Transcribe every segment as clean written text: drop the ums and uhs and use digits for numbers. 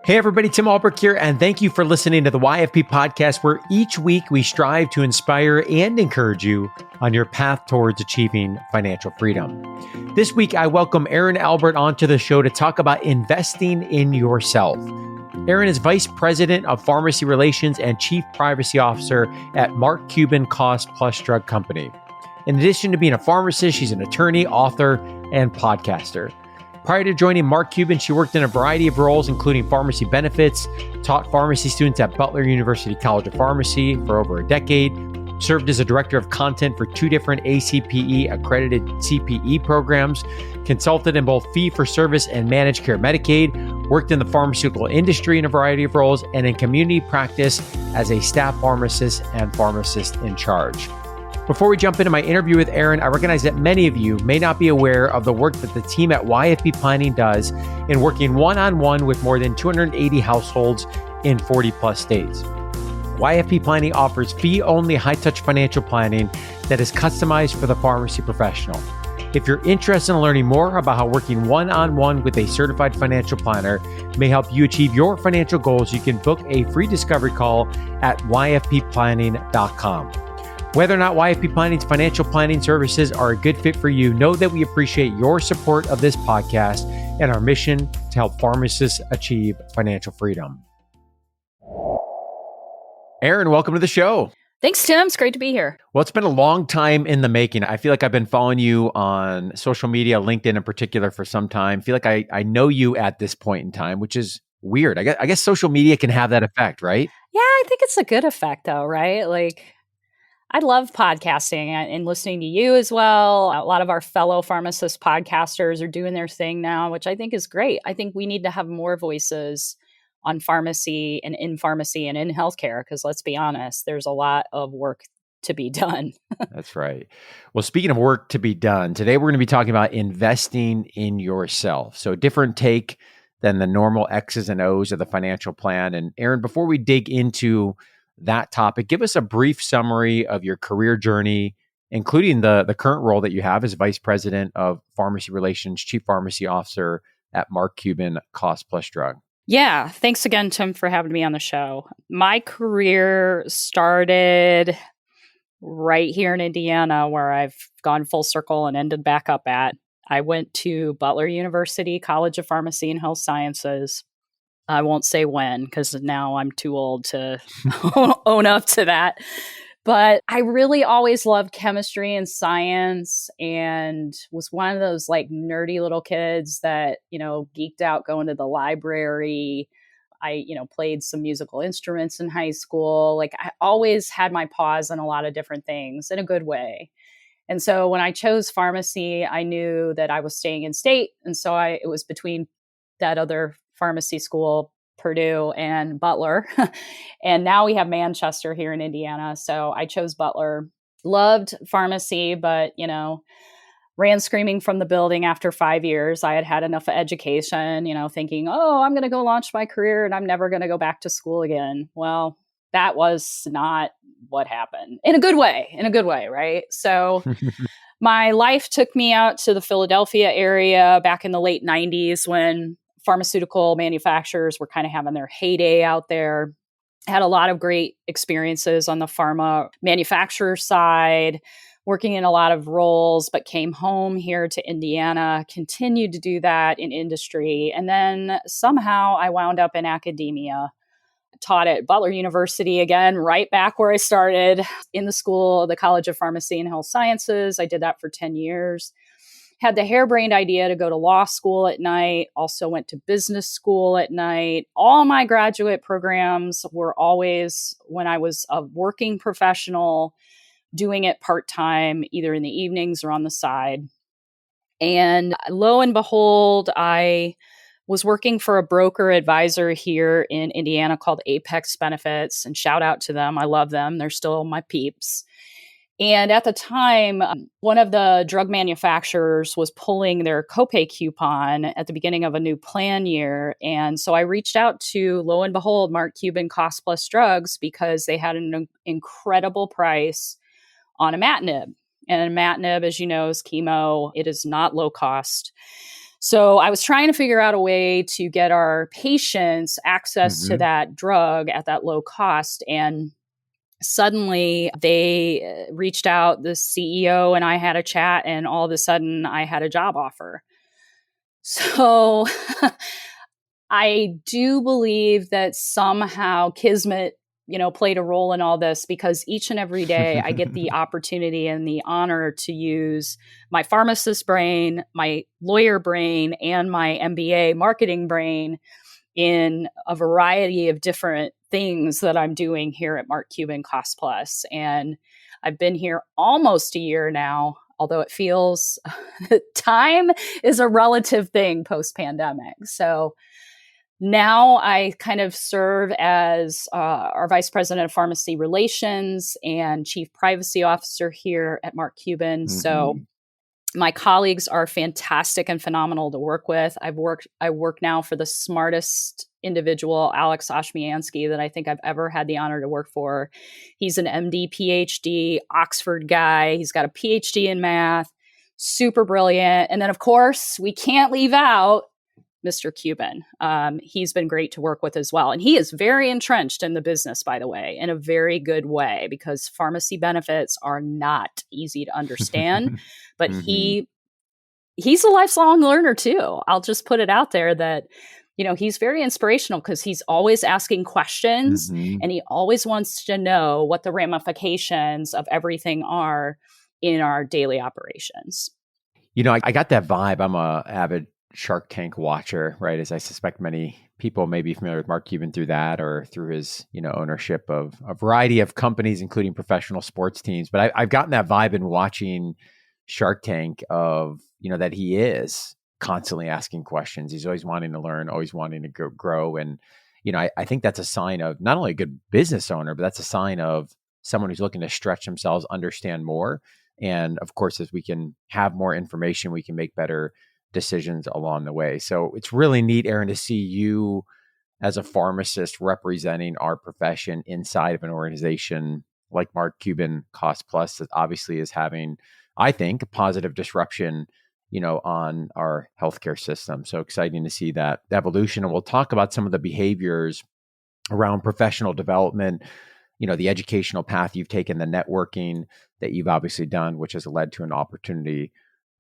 Hey everybody, Tim Albert here, and thank you for listening to the YFP podcast, where each week we strive to inspire and encourage you on your path towards achieving financial freedom. This week, I welcome Erin Albert onto the show to talk about investing in yourself. Erin is Vice President of Pharmacy Relations and Chief Privacy Officer at Cuban Cost Plus Drug Company. In addition to being a pharmacist, she's an attorney, author, and podcaster. Prior to joining Cuban, she worked in a variety of roles, including pharmacy benefits, taught pharmacy students at Butler University College of Pharmacy for over a decade, served as a director of content for 2 different ACPE accredited CPE programs, consulted in both fee-for-service and managed care Medicaid, worked in the pharmaceutical industry in a variety of roles, and in community practice as a staff pharmacist and pharmacist in charge. Before we jump into my interview with Erin, I recognize that many of you may not be aware of the work that the team at YFP Planning does in working one-on-one with more than 280 households in 40 plus states. YFP Planning offers fee-only high-touch financial planning that is customized for the pharmacy professional. If you're interested in learning more about how working one-on-one with a certified financial planner may help you achieve your financial goals, you can book a free discovery call at yfpplanning.com. Whether or not YFP Planning's financial planning services are a good fit for you, know that we appreciate your support of this podcast and our mission to help pharmacists achieve financial freedom. Erin, welcome to the show. Thanks, Tim. It's great to be here. Well, it's been a long time in the making. I feel like I've been following you on social media, LinkedIn in particular, for some time. I feel like I know you at this point in time, which is weird. I guess social media can have that effect, right? Yeah, I think it's a good effect though, right? Like, I love podcasting and listening to you as well. A lot of our fellow pharmacist podcasters are doing their thing now, which I think is great. I think we need to have more voices on pharmacy and in healthcare, because let's be honest, there's a lot of work to be done. That's right. Well, speaking of work to be done, today we're going to be talking about investing in yourself. So different take than the normal X's and O's of the financial plan. And Erin, before we dig into that topic, give us a brief summary of your career journey, including the current role that you have as Vice President of Pharmacy Relations, Chief Pharmacy Officer at Cuban Cost Plus Drug. Yeah. Thanks again, Tim, for having me on the show. My career started right here in Indiana, where I've gone full circle and ended back up at. I went to Butler University College of Pharmacy and Health Sciences. I won't say when, because now I'm too old to own up to that. But I really always loved chemistry and science, and was one of those like nerdy little kids that, geeked out going to the library. I, played some musical instruments in high school. Like, I always had my paws in a lot of different things in a good way. And so when I chose pharmacy, I knew that I was staying in state. And so it was between that other pharmacy school, Purdue, and Butler. And now we have Manchester here in Indiana. So I chose Butler. Loved pharmacy, but, ran screaming from the building after 5 years. I had had enough education, thinking, I'm going to go launch my career and I'm never going to go back to school again. Well, that was not what happened in a good way, right? So my life took me out to the Philadelphia area back in the late 90s when pharmaceutical manufacturers were kind of having their heyday out there. Had a lot of great experiences on the pharma manufacturer side, working in a lot of roles, but came home here to Indiana, continued to do that in industry. And then somehow I wound up in academia, taught at Butler University again, right back where I started in the school, the College of Pharmacy and Health Sciences. I did that for 10 years. Had the harebrained idea to go to law school at night, also went to business school at night. All my graduate programs were always when I was a working professional, doing it part-time, either in the evenings or on the side. And lo and behold, I was working for a broker advisor here in Indiana called Apex Benefits, and shout out to them. I love them. They're still my peeps. And at the time, one of the drug manufacturers was pulling their copay coupon at the beginning of a new plan year. And so I reached out to, lo and behold, Cuban Cost Plus Drugs, because they had an incredible price on imatinib. And imatinib, as you know, is chemo. It is not low cost. So I was trying to figure out a way to get our patients access to that drug at that low cost. And suddenly they reached out, the CEO and I had a chat, and all of a sudden I had a job offer. So I do believe that somehow Kismet, played a role in all this, because each and every day I get the opportunity and the honor to use my pharmacist brain, my lawyer brain, and my MBA marketing brain in a variety of different things that I'm doing here at Mark Cuban Cost Plus. And I've been here almost a year now, although it feels time is a relative thing post-pandemic. So now I kind of serve as our Vice President of Pharmacy Relations and Chief Privacy Officer here at Mark Cuban. So my colleagues are fantastic and phenomenal to work with. I work now for the smartest individual, Alex Oshmiansky, that I think I've ever had the honor to work for. He's an MD, PhD, Oxford guy. He's got a PhD in math, super brilliant. And then, of course, we can't leave out Mr. Cuban. He's been great to work with as well. And he is very entrenched in the business, by the way, in a very good way, because pharmacy benefits are not easy to understand. But he's a lifelong learner too. I'll just put it out there that, he's very inspirational because he's always asking questions and he always wants to know what the ramifications of everything are in our daily operations. I got that vibe. I'm a avid Shark Tank watcher, right? As I suspect many people may be familiar with Mark Cuban through that, or through his, ownership of a variety of companies, including professional sports teams. But I've gotten that vibe in watching Shark Tank of, that he is constantly asking questions. He's always wanting to learn, always wanting to grow. And, I think that's a sign of not only a good business owner, but that's a sign of someone who's looking to stretch themselves, understand more. And of course, as we can have more information, we can make better decisions along the way. So it's really neat, Erin, to see you as a pharmacist representing our profession inside of an organization like Mark Cuban Cost Plus, that obviously is having, I think, a positive disruption, on our healthcare system. So exciting to see that evolution. And we'll talk about some of the behaviors around professional development, the educational path you've taken, the networking that you've obviously done, which has led to an opportunity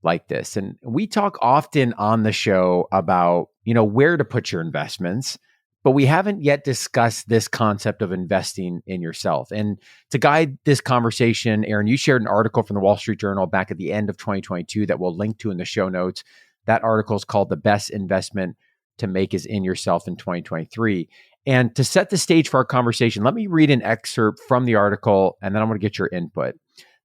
like this. And we talk often on the show about, where to put your investments, but we haven't yet discussed this concept of investing in yourself. And to guide this conversation, Erin, you shared an article from the Wall Street Journal back at the end of 2022 that we'll link to in the show notes. That article is called "The Best Investment to Make is in Yourself in 2023. And to set the stage for our conversation, let me read an excerpt from the article, and then I'm going to get your input.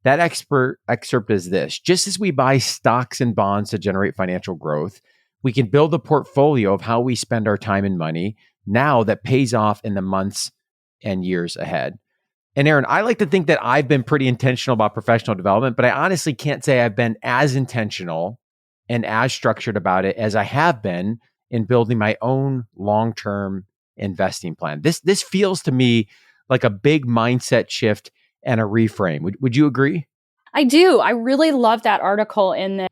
That excerpt is this: just as we buy stocks and bonds to generate financial growth, we can build a portfolio of how we spend our time and money now that pays off in the months and years ahead. And Erin, I like to think that I've been pretty intentional about professional development, but I honestly can't say I've been as intentional and as structured about it as I have been in building my own long-term investing plan. This feels to me like a big mindset shift and a reframe. Would you agree? I do. I really love that article in that,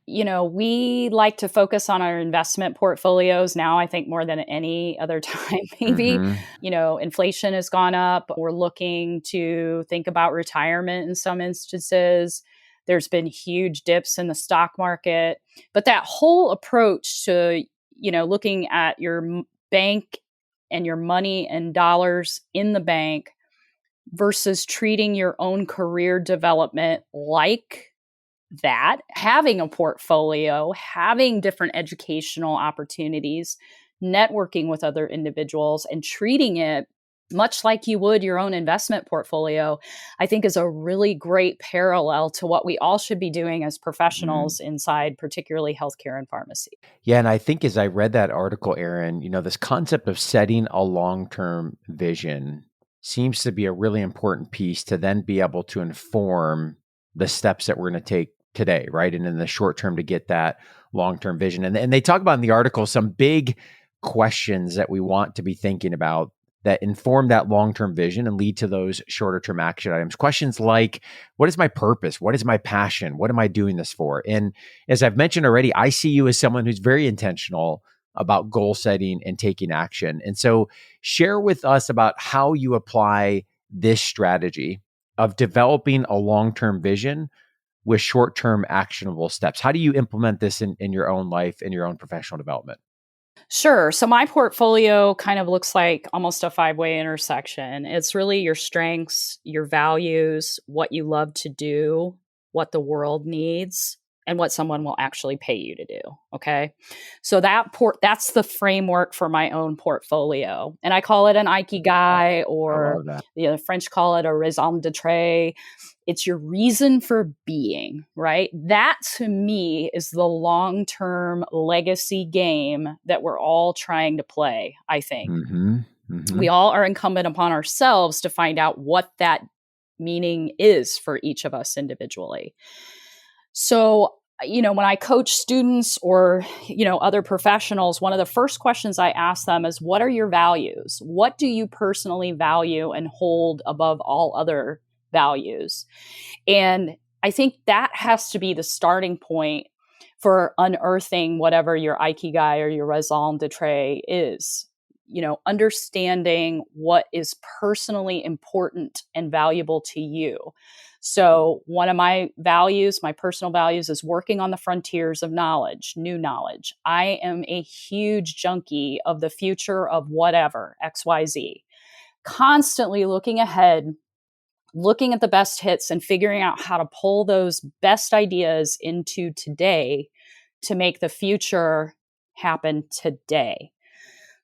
we like to focus on our investment portfolios now, I think more than any other time, maybe. Inflation has gone up. We're looking to think about retirement in some instances. There's been huge dips in the stock market. But that whole approach to, looking at your bank and your money and dollars in the bank versus treating your own career development like that, having a portfolio, having different educational opportunities, networking with other individuals, and treating it much like you would your own investment portfolio, I think is a really great parallel to what we all should be doing as professionals inside, particularly healthcare and pharmacy. Yeah. And I think as I read that article, Erin, this concept of setting a long-term vision seems to be a really important piece to then be able to inform the steps that we're going to take today, right? And in the short term to get that long-term vision. And they talk about in the article some big questions that we want to be thinking about that inform that long-term vision and lead to those shorter-term action items. Questions like, what is my purpose? What is my passion? What am I doing this for? And as I've mentioned already, I see you as someone who's very intentional about goal setting and taking action. And so share with us about how you apply this strategy of developing a long-term vision with short-term actionable steps. How do you implement this in your own life, in your own professional development? Sure. So my portfolio kind of looks like almost a five-way intersection. It's really your strengths, your values, what you love to do, what the world needs, and what someone will actually pay you to do. Okay. So that's the framework for my own portfolio. And I call it an ikigai, I or love that. the French call it a raison d'etre. It's your reason for being, right? That to me is the long-term legacy game that we're all trying to play, I think. Mm-hmm. Mm-hmm. We all are incumbent upon ourselves to find out what that meaning is for each of us individually. So, when I coach students or, other professionals, one of the first questions I ask them is, what are your values? What do you personally value and hold above all other values? And I think that has to be the starting point for unearthing whatever your ikigai or your raison d'etre is. Understanding what is personally important and valuable to you. So one of my values, my personal values, is working on the frontiers of knowledge, new knowledge. I am a huge junkie of the future of whatever, XYZ. Constantly looking ahead, looking at the best hits and figuring out how to pull those best ideas into today to make the future happen today.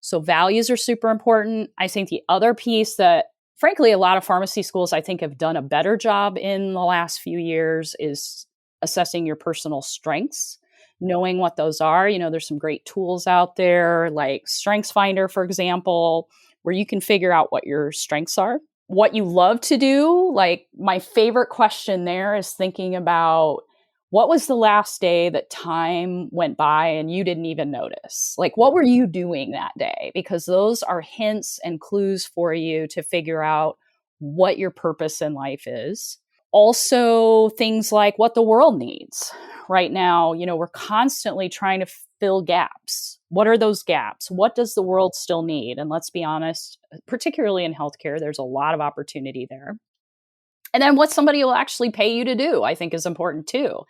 So values are super important. I think the other piece that, frankly, a lot of pharmacy schools, I think, have done a better job in the last few years is assessing your personal strengths, knowing what those are. There's some great tools out there like StrengthsFinder, for example, where you can figure out what your strengths are, what you love to do. Like my favorite question there is thinking about, what was the last day that time went by and you didn't even notice? Like, what were you doing that day? Because those are hints and clues for you to figure out what your purpose in life is. Also, things like what the world needs. Right now, we're constantly trying to fill gaps. What are those gaps? What does the world still need? And let's be honest, particularly in healthcare, there's a lot of opportunity there. And then what somebody will actually pay you to do, I think, is important too.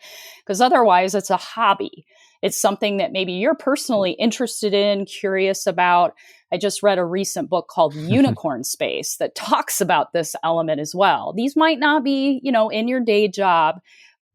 Because otherwise, it's a hobby. It's something that maybe you're personally interested in, curious about. I just read a recent book called Unicorn Space that talks about this element as well. These might not be, in your day job,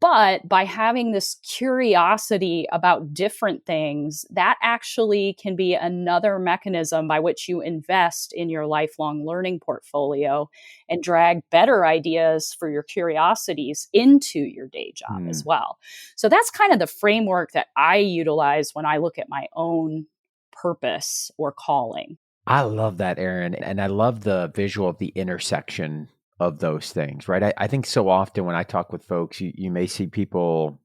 but by having this curiosity about different things, that actually can be another mechanism by which you invest in your lifelong learning portfolio and drag better ideas for your curiosities into your day job as well. So that's kind of the framework that I utilize when I look at my own purpose or calling. I love that, Erin. And I love the visual of the intersection of those things, right? I think so often when I talk with folks, you may see people,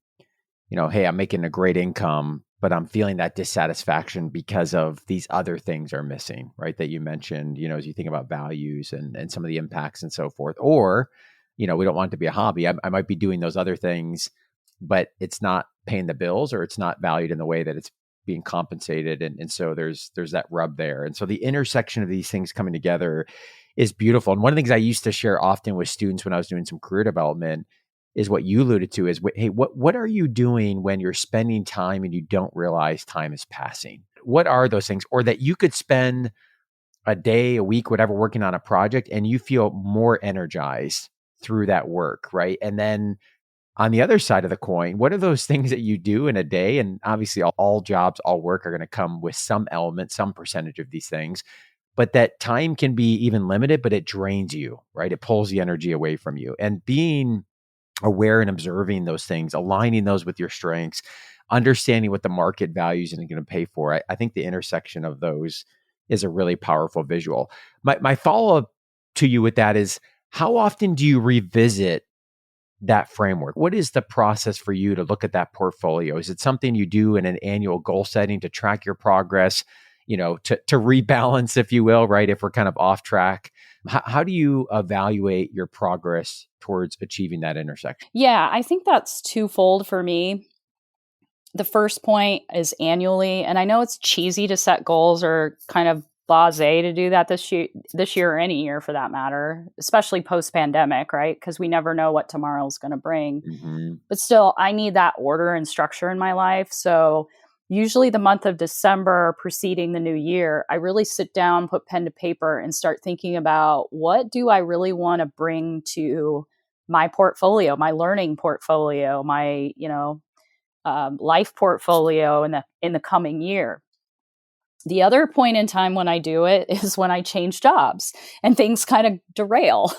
hey, I'm making a great income, but I'm feeling that dissatisfaction because of these other things are missing, right? That you mentioned, as you think about values and some of the impacts and so forth. Or, we don't want it to be a hobby. I might be doing those other things, but it's not paying the bills or it's not valued in the way that it's being compensated. And so there's that rub there. And so the intersection of these things coming together is beautiful. And one of the things I used to share often with students when I was doing some career development is what you alluded to is, hey, what are you doing when you're spending time and you don't realize time is passing? What are those things? Or that you could spend a day, a week, whatever, working on a project and you feel more energized through that work, right? And then on the other side of the coin, what are those things that you do in a day? And obviously all jobs, all work are going to come with some element, some percentage of these things. But that time can be even limited, but it drains you, right? It pulls the energy away from you. And being aware and observing those things, aligning those with your strengths, understanding what the market values and going to pay for. I think the intersection of those is a really powerful visual. My follow-up to you with that is, how often do you revisit that framework? What is the process for you to look at that portfolio? Is it something you do in an annual goal setting to track your progress? to rebalance, if you will, right? If we're kind of off track, how do you evaluate your progress towards achieving that intersection? Yeah, I think that's twofold for me. The first point is annually, and I know it's cheesy to set goals or kind of blasé to do that this year or any year for that matter, especially post pandemic, right? Because we never know what tomorrow is going to bring. Mm-hmm. But still, I need that order and structure in my life. So usually the month of December preceding the new year, I really sit down, put pen to paper, and start thinking about what do I really want to bring to my portfolio, my learning portfolio, my life portfolio in the coming year. The other point in time when I do it is when I change jobs and things kind of derail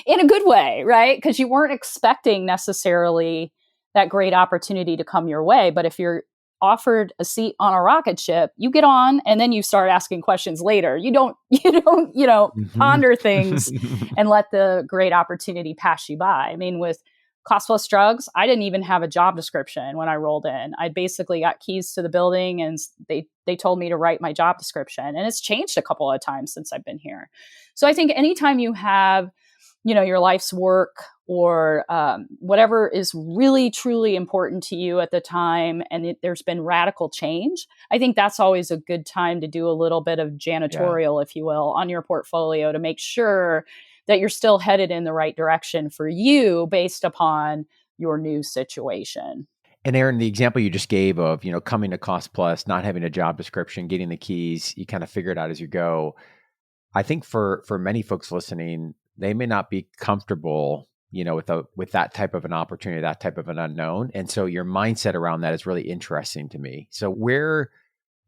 in a good way, right? Because you weren't expecting necessarily that great opportunity to come your way. But if you're offered a seat on a rocket ship, you get on and then you start asking questions later. You don't, ponder things Mm-hmm. and let the great opportunity pass you by. I mean, with Cost Plus Drugs, I didn't even have a job description when I rolled in. I basically got keys to the building and they told me to write my job description. And it's changed a couple of times since I've been here. So I think anytime you have, your life's work or whatever is really, truly important to you at the time, and there's been radical change, I think that's always a good time to do a little bit of janitorial, if you will, on your portfolio to make sure that you're still headed in the right direction for you based upon your new situation. And Erin, the example you just gave of, coming to Cost Plus, not having a job description, getting the keys, you kind of figure it out as you go. I think for many folks listening, they may not be comfortable, with that type of an opportunity, that type of an unknown. And so your mindset around that is really interesting to me. So where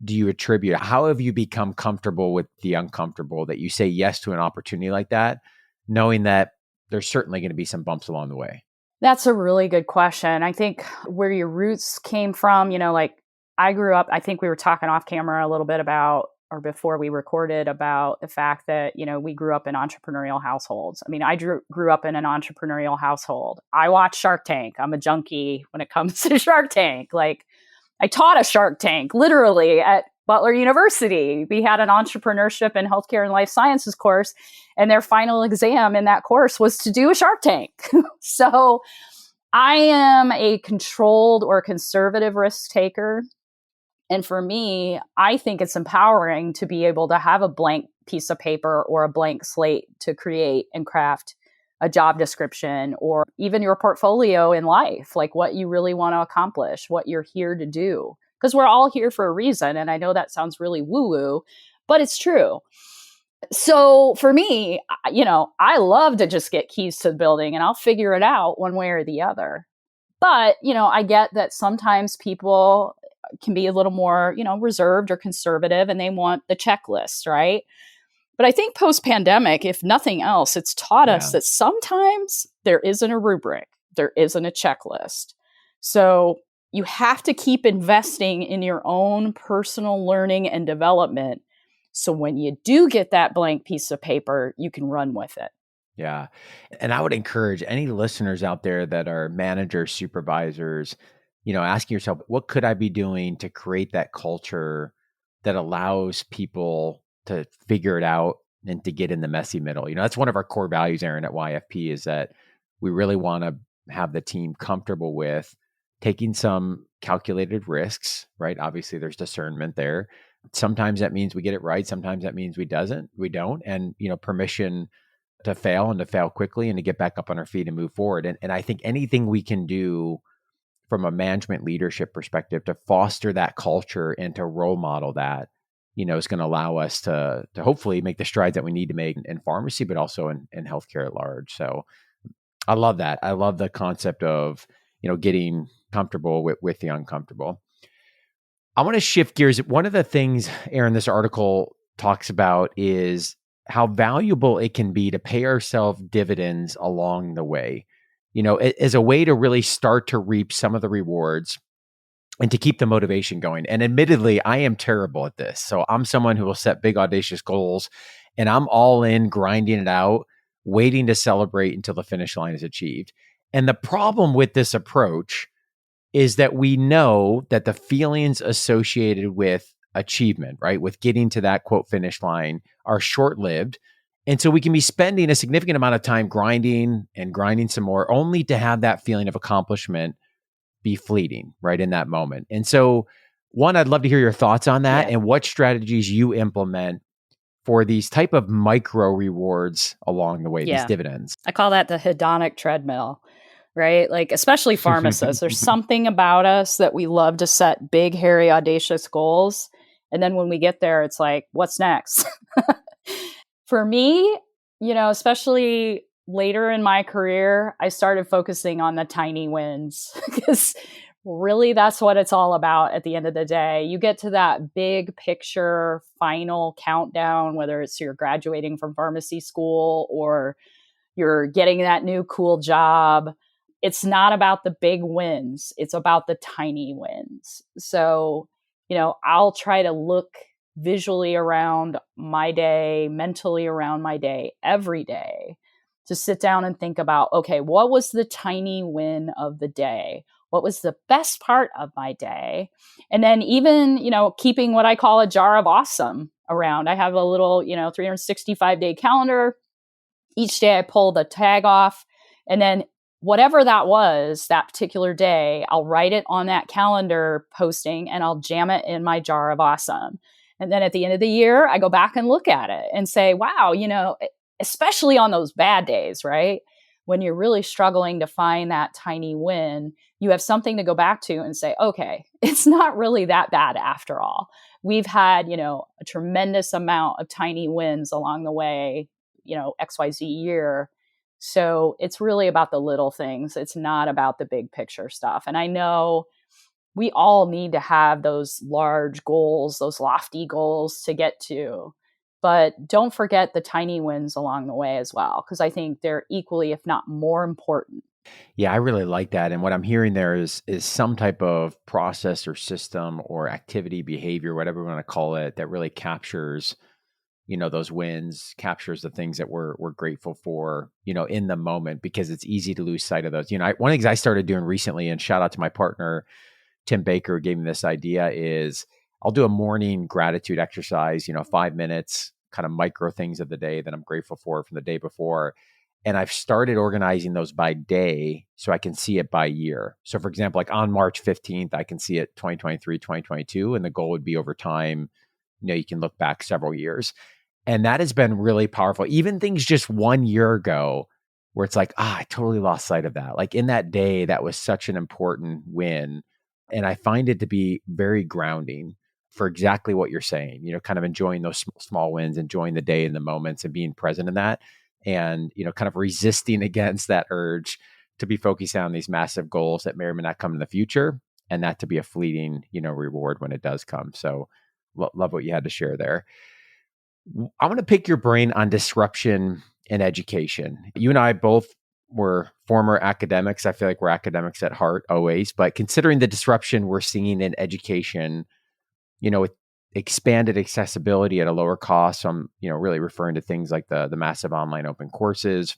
do you attribute, how have you become comfortable with the uncomfortable, that you say yes to an opportunity like that, knowing that there's certainly going to be some bumps along the way? That's a really good question. I think where your roots came from, like I grew up, I think we were talking off camera a little bit about, or before we recorded, about the fact that, we grew up in entrepreneurial households. I mean, I grew up in an entrepreneurial household. I watch Shark Tank. I'm a junkie when it comes to Shark Tank. Like, I taught a Shark Tank literally at Butler University. We had an entrepreneurship and healthcare and life sciences course, and their final exam in that course was to do a Shark Tank. So I am a controlled or conservative risk taker. And for me, I think it's empowering to be able to have a blank piece of paper or a blank slate to create and craft a job description, or even your portfolio in life, like what you really want to accomplish, what you're here to do. Because we're all here for a reason. And I know that sounds really woo-woo, but it's true. So for me, I love to just get keys to the building and I'll figure it out one way or the other. But, I get that sometimes people can be a little more, reserved or conservative and they want the checklist, right? But I think post-pandemic, if nothing else, it's taught us that sometimes there isn't a rubric, there isn't a checklist. So you have to keep investing in your own personal learning and development. So when you do get that blank piece of paper, you can run with it. Yeah. And I would encourage any listeners out there that are managers, supervisors, asking yourself, what could I be doing to create that culture that allows people to figure it out and to get in the messy middle? That's one of our core values, Erin, at YFP, is that we really want to have the team comfortable with taking some calculated risks, right? Obviously, there's discernment there. Sometimes that means we get it right. Sometimes that means we don't. And, permission to fail and to fail quickly and to get back up on our feet and move forward. And I think anything we can do from a management leadership perspective to foster that culture and to role model that, is going to allow us to hopefully make the strides that we need to make in pharmacy, but also in healthcare at large. So I love that. I love the concept of, getting comfortable with the uncomfortable. I want to shift gears. One of the things, Erin, this article talks about is how valuable it can be to pay ourselves dividends along the way, as a way to really start to reap some of the rewards and to keep the motivation going. And admittedly, I am terrible at this. So I'm someone who will set big, audacious goals and I'm all in grinding it out, waiting to celebrate until the finish line is achieved. And the problem with this approach is that we know that the feelings associated with achievement, right? With getting to that quote finish line are short-lived. And so we can be spending a significant amount of time grinding and grinding some more only to have that feeling of accomplishment be fleeting right in that moment. And so one, I'd love to hear your thoughts on that and what strategies you implement for these type of micro rewards along the way, these dividends. I call that the hedonic treadmill, right? Like, especially pharmacists, there's something about us that we love to set big, hairy, audacious goals. And then when we get there, it's like, what's next? For me, especially later in my career, I started focusing on the tiny wins because really that's what it's all about at the end of the day. You get to that big picture final countdown, whether it's you're graduating from pharmacy school or you're getting that new cool job. It's not about the big wins. It's about the tiny wins. So, I'll try to look visually around my day, mentally around my day, every day, to sit down and think about, okay, what was the tiny win of the day? What was the best part of my day? And then even, keeping what I call a jar of awesome around. I have a little, 365-day calendar. Each day I pull the tag off, and then whatever that was that particular day, I'll write it on that calendar posting and I'll jam it in my jar of awesome. And then at the end of the year, I go back and look at it and say, wow, especially on those bad days, right? When you're really struggling to find that tiny win, you have something to go back to and say, okay, it's not really that bad after all. We've had, a tremendous amount of tiny wins along the way, XYZ year. So it's really about the little things. It's not about the big picture stuff. And I know we all need to have those large goals, those lofty goals to get to. But don't forget the tiny wins along the way as well, because I think they're equally, if not more important. Yeah, I really like that. And what I'm hearing there is some type of process or system or activity, behavior, whatever we want to call it, that really captures, those wins, captures the things that we're grateful for, in the moment, because it's easy to lose sight of those. One of the things I started doing recently, and shout out to my partner, Tim Baker, who gave me this idea, is I'll do a morning gratitude exercise, 5 minutes, kind of micro things of the day that I'm grateful for from the day before. And I've started organizing those by day so I can see it by year. So for example, like on March 15th, I can see it 2023, 2022. And the goal would be over time, you can look back several years. And that has been really powerful. Even things just 1 year ago where it's like, I totally lost sight of that. Like in that day, that was such an important win. And I find it to be very grounding for exactly what you're saying, kind of enjoying those small wins, enjoying the day and the moments and being present in that. And, kind of resisting against that urge to be focusing on these massive goals that may or may not come in the future, and that to be a fleeting, reward when it does come. So love what you had to share there. I want to pick your brain on disruption in education. You and I both were former academics. I feel like we're academics at heart always, but considering the disruption we're seeing in education, with expanded accessibility at a lower cost. So I'm, really referring to things like the massive online open courses.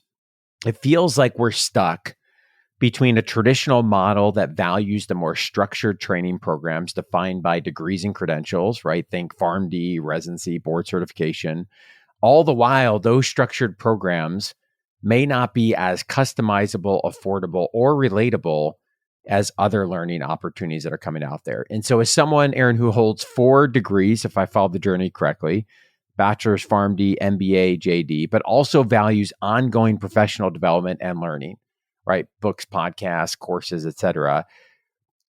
It feels like we're stuck between a traditional model that values the more structured training programs defined by degrees and credentials, right? Think PharmD, residency, board certification. All the while, those structured programs may not be as customizable, affordable, or relatable as other learning opportunities that are coming out there. And so as someone, Erin, who holds 4 degrees, if I followed the journey correctly, bachelor's, PharmD, MBA, JD, but also values ongoing professional development and learning, right? Books, podcasts, courses, etc.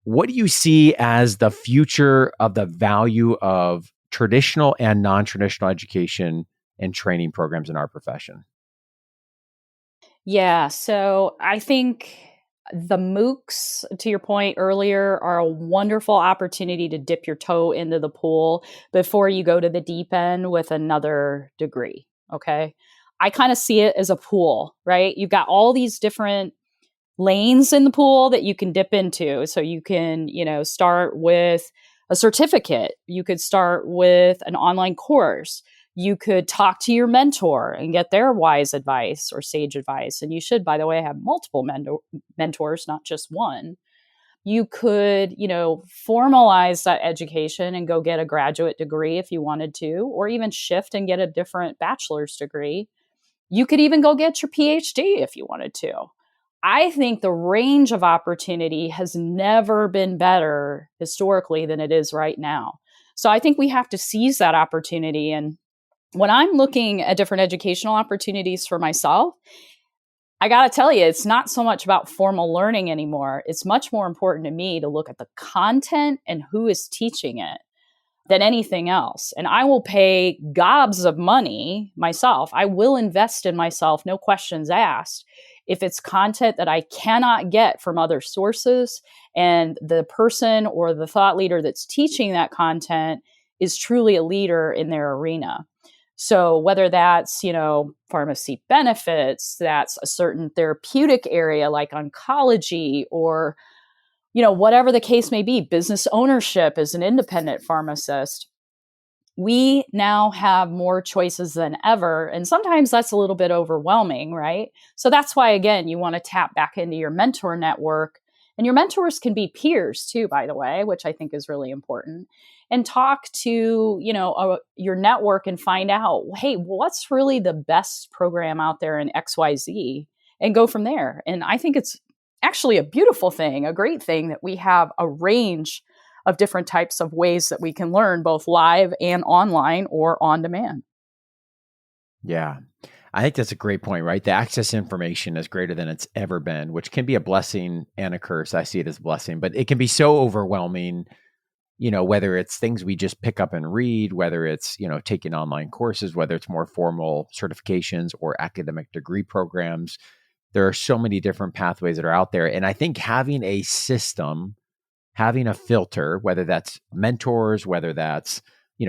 What do you see as the future of the value of traditional and non-traditional education and training programs in our profession? Yeah, so I think the MOOCs, to your point earlier, are a wonderful opportunity to dip your toe into the pool before you go to the deep end with another degree. Okay. I kind of see it as a pool, right? You've got all these different lanes in the pool that you can dip into. So you can, start with a certificate. You could start with an online course. You could talk to your mentor and get their wise advice or sage advice. And you should, by the way, have multiple mentors, not just one. You could, formalize that education and go get a graduate degree if you wanted to, or even shift and get a different bachelor's degree. You could even go get your PhD if you wanted to. I think the range of opportunity has never been better historically than it is right now. So I think we have to seize that opportunity. And when I'm looking at different educational opportunities for myself, I got to tell you, it's not so much about formal learning anymore. It's much more important to me to look at the content and who is teaching it than anything else. And I will pay gobs of money myself. I will invest in myself, no questions asked, if it's content that I cannot get from other sources and the person or the thought leader that's teaching that content is truly a leader in their arena. So whether that's, pharmacy benefits, that's a certain therapeutic area like oncology, or, whatever the case may be, business ownership as an independent pharmacist, we now have more choices than ever. And sometimes that's a little bit overwhelming, right? So that's why, again, you want to tap back into your mentor network. And your mentors can be peers too, by the way, which I think is really important. And talk to, your network and find out, hey, what's really the best program out there in XYZ, and go from there. And I think it's actually a beautiful thing, a great thing that we have a range of different types of ways that we can learn, both live and online or on demand. Yeah. I think that's a great point, right? The access to information is greater than it's ever been, which can be a blessing and a curse. I see it as a blessing, but it can be so overwhelming, whether it's things we just pick up and read, whether it's, taking online courses, whether it's more formal certifications or academic degree programs. There are so many different pathways that are out there. And I think having a system, having a filter, whether that's mentors, whether that's,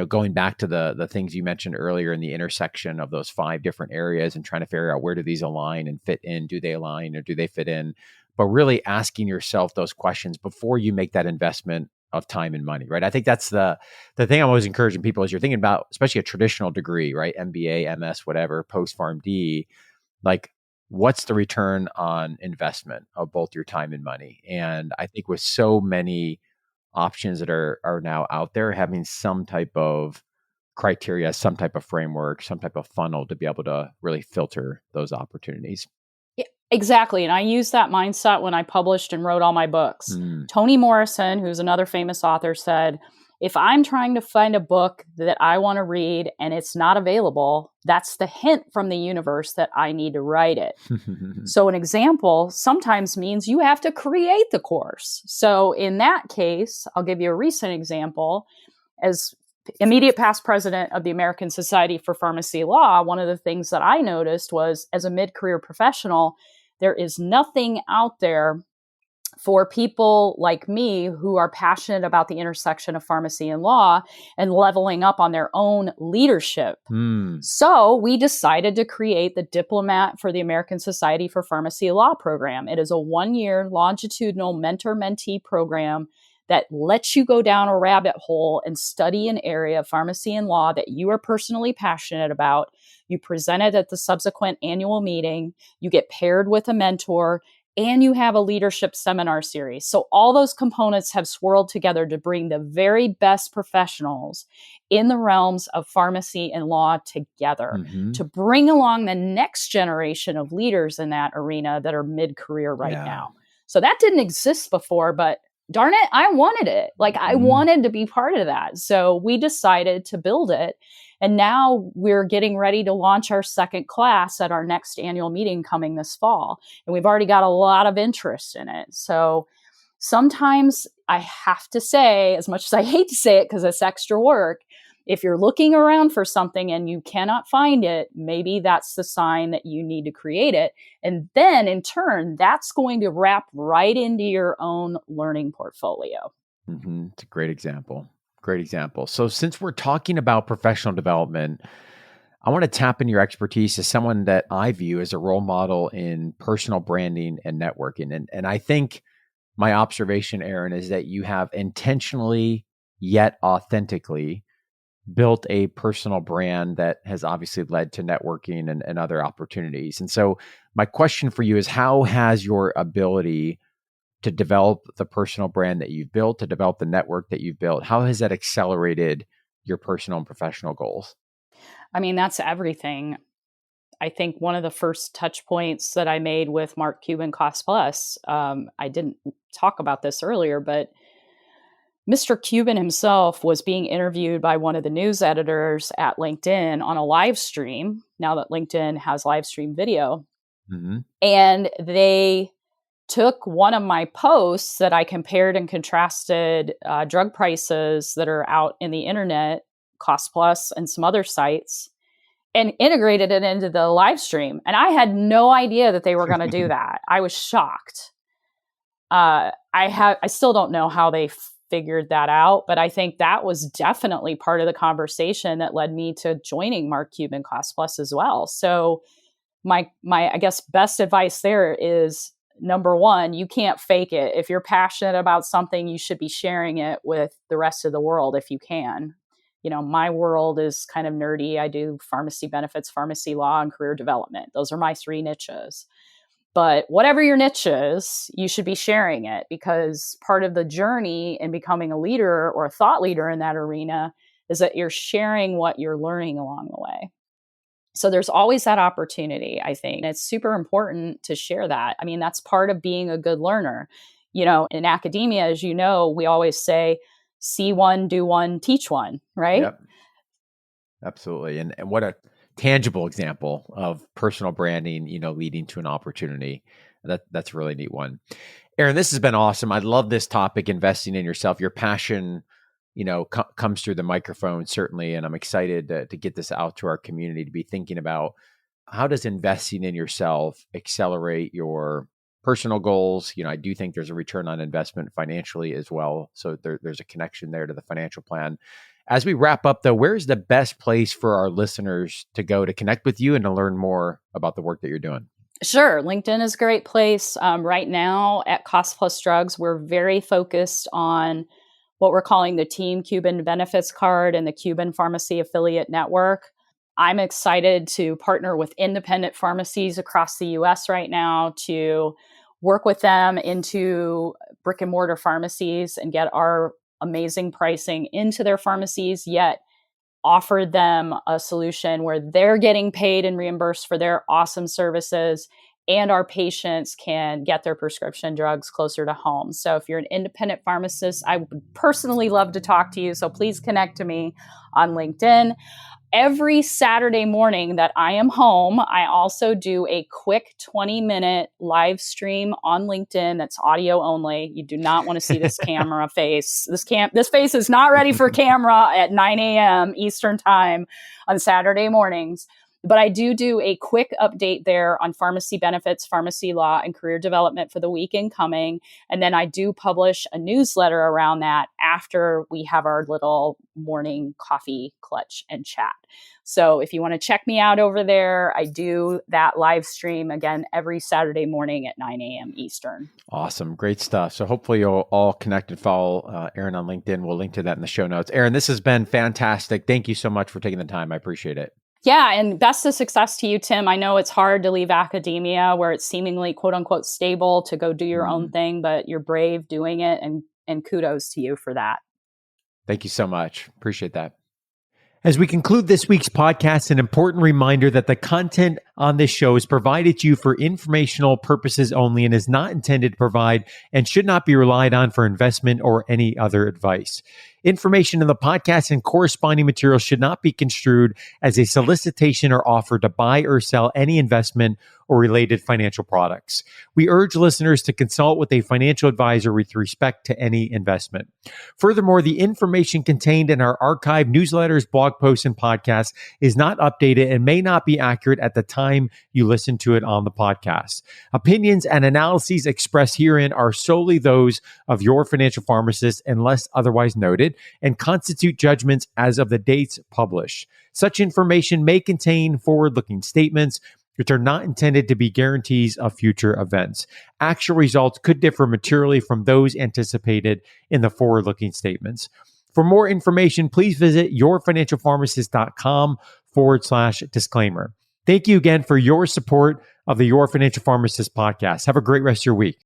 going back to the things you mentioned earlier in the intersection of those 5 different areas and trying to figure out where do these align and fit in, do they align or do they fit in? But really asking yourself those questions before you make that investment of time and money, right? I think that's the thing I'm always encouraging people is you're thinking about, especially a traditional degree, right? MBA, MS, whatever, post PharmD, like what's the return on investment of both your time and money? And I think with so many options that are now out there, having some type of criteria, some type of framework, some type of funnel to be able to really filter those opportunities. Yeah, exactly. And I used that mindset when I published and wrote all my books. Toni Morrison, who's another famous author, said, if I'm trying to find a book that I want to read and it's not available, that's the hint from the universe that I need to write it. So an example sometimes means you have to create the course. So in that case, I'll give you a recent example. As immediate past president of the American Society for Pharmacy Law, one of the things that I noticed was, as a mid-career professional, there is nothing out there for people like me who are passionate about the intersection of pharmacy and law and leveling up on their own leadership. So we decided to create the Diplomat for the American Society for Pharmacy Law program. It is a 1-year longitudinal mentor-mentee program that lets you go down a rabbit hole and study an area of pharmacy and law that you are personally passionate about. You present it at the subsequent annual meeting. You get paired with a mentor, and you have a leadership seminar series. So all those components have swirled together to bring the very best professionals in the realms of pharmacy and law together, to bring along the next generation of leaders in that arena that are mid-career right now. So that didn't exist before, but darn it, I wanted it. I wanted to be part of that. So we decided to build it. And now we're getting ready to launch our second class at our next annual meeting coming this fall. And we've already got a lot of interest in it. So sometimes I have to say, as much as I hate to say it because it's extra work, if you're looking around for something and you cannot find it, maybe that's the sign that you need to create it. And then in turn, that's going to wrap right into your own learning portfolio. It's a great example. Great example. So since we're talking about professional development, I want to tap in your expertise as someone that I view as a role model in personal branding and networking. And I think my observation, Erin, is that you have intentionally yet authentically built a personal brand that has obviously led to networking and other opportunities. And so my question for you is, how has your ability to develop the personal brand that you've built, to develop the network that you've built? How has that accelerated your personal and professional goals? I mean, that's everything. I think one of the first touch points that I made with Mark Cuban Cost Plus, I didn't talk about this earlier, but Mr. Cuban himself was being interviewed by one of the news editors at LinkedIn on a live stream, now that LinkedIn has live stream video. Mm-hmm. And they took one of my posts that I compared and contrasted drug prices that are out in the internet, Cost Plus and some other sites, and integrated it into the live stream. And I had no idea that they were going to do that. I was shocked. I still don't know how they figured that out, but I think that was definitely part of the conversation that led me to joining Mark Cuban Cost Plus as well. So my I guess best advice there is, number one, you can't fake it. If you're passionate about something, you should be sharing it with the rest of the world if you can. You know, my world is kind of nerdy. I do pharmacy benefits, pharmacy law, and career development. Those are my 3 niches. But whatever your niche is, you should be sharing it, because part of the journey in becoming a leader or a thought leader in that arena is that you're sharing what you're learning along the way. So there's always that opportunity, I think. And it's super important to share that. I mean, that's part of being a good learner. You know, in academia, as you know, we always say, see one, do one, teach one, right? Yep. Absolutely. And what a tangible example of personal branding, leading to an opportunity. That's a really neat one. Erin, this has been awesome. I love this topic, investing in yourself. Your passion, comes through the microphone, certainly. And I'm excited to get this out to our community, to be thinking about how does investing in yourself accelerate your personal goals. I do think there's a return on investment financially as well. So there's a connection there to the financial plan. As we wrap up, though, where's the best place for our listeners to go to connect with you and to learn more about the work that you're doing? Sure. LinkedIn is a great place. Right now at Cost Plus Drugs, we're very focused on what we're calling the Team Cuban Benefits Card and the Cuban Pharmacy Affiliate Network. I'm excited to partner with independent pharmacies across the U.S. right now to work with them into brick and mortar pharmacies and get our amazing pricing into their pharmacies, yet offer them a solution where they're getting paid and reimbursed for their awesome services, and our patients can get their prescription drugs closer to home. So if you're an independent pharmacist, I would personally love to talk to you. So please connect to me on LinkedIn. Every Saturday morning that I am home, I also do a quick 20-minute live stream on LinkedIn that's audio only. You do not want to see this camera face. This face is not ready for camera at 9 a.m. Eastern time on Saturday mornings. But I do a quick update there on pharmacy benefits, pharmacy law, and career development for the week incoming. And then I do publish a newsletter around that after we have our little morning coffee clutch and chat. So if you want to check me out over there, I do that live stream again every Saturday morning at 9 a.m. Eastern. Awesome. Great stuff. So hopefully you'll all connect and follow Erin on LinkedIn. We'll link to that in the show notes. Erin, this has been fantastic. Thank you so much for taking the time. I appreciate it. Yeah, and best of success to you, Tim. I know it's hard to leave academia where it's seemingly quote unquote stable to go do your own thing, but you're brave doing it, and kudos to you for that. Thank you so much. Appreciate that. As we conclude this week's podcast, an important reminder that the content on this show is provided to you for informational purposes only and is not intended to provide and should not be relied on for investment or any other advice. Information in the podcast and corresponding material should not be construed as a solicitation or offer to buy or sell any investment or related financial products. We urge listeners to consult with a financial advisor with respect to any investment. Furthermore, the information contained in our archived newsletters, blog posts, and podcasts is not updated and may not be accurate at the time you listen to it on the podcast. Opinions and analyses expressed herein are solely those of your financial pharmacist unless otherwise noted, and constitute judgments as of the dates published. Such information may contain forward-looking statements which are not intended to be guarantees of future events. Actual results could differ materially from those anticipated in the forward-looking statements. For more information, please visit yourfinancialpharmacist.com/disclaimer. Thank you again for your support of the Your Financial Pharmacist podcast. Have a great rest of your week.